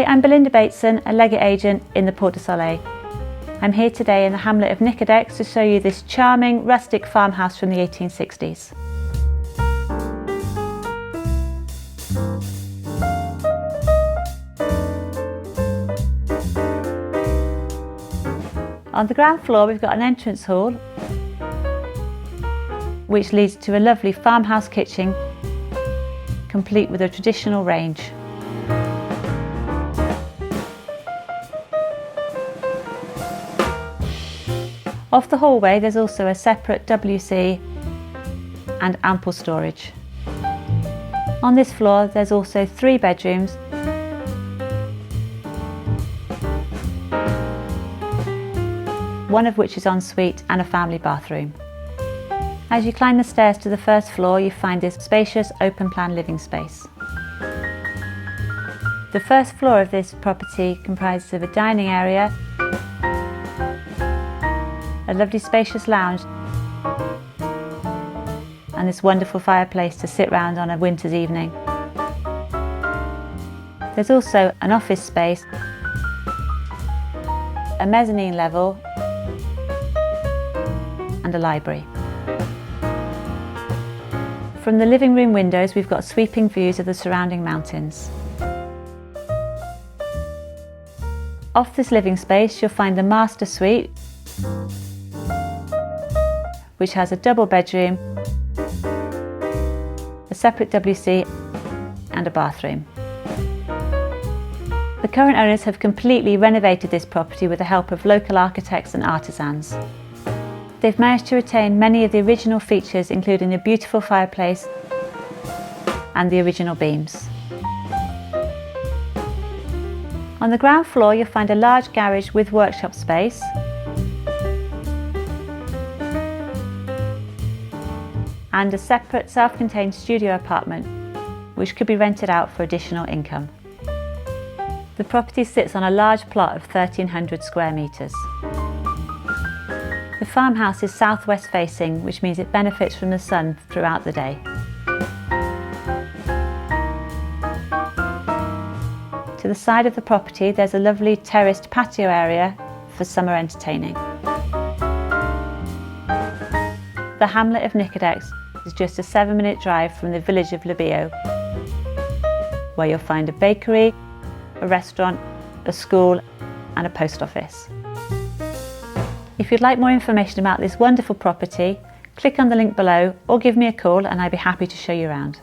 I'm Belinda Bateson, a Leggett agent in the Port de Soleil. I'm here today in the hamlet of Nicodex to show you this charming rustic farmhouse from the 1860s. On the ground floor we've got an entrance hall which leads to a lovely farmhouse kitchen complete with a traditional range. Off the hallway there's also a separate WC and ample storage. On this floor there's also 3 bedrooms one of which is en suite and a family bathroom. As you climb the stairs to the first floor you find this spacious open plan living space. The first floor of this property comprises of a dining area, a lovely spacious lounge and this wonderful fireplace to sit round on a winter's evening. There's also an office space, a mezzanine level and a library. From the living room windows we've got sweeping views of the surrounding mountains. Off this living space you'll find the master suite, which has a double bedroom, a separate WC and a bathroom. The current owners have completely renovated this property with the help of local architects and artisans. They've managed to retain many of the original features, including the beautiful fireplace and the original beams. On the ground floor you'll find a large garage with workshop space, and a separate self-contained studio apartment which could be rented out for additional income. The property sits on a large plot of 1,300 square metres. The farmhouse is southwest facing, which means it benefits from the sun throughout the day. To the side of the property there's a lovely terraced patio area for summer entertaining. The hamlet of Nicodex is just a 7-minute drive from the village of Lebio, where you'll find a bakery, a restaurant, a school and a post office. If you'd like more information about this wonderful property, click on the link below or give me a call and I'd be happy to show you around.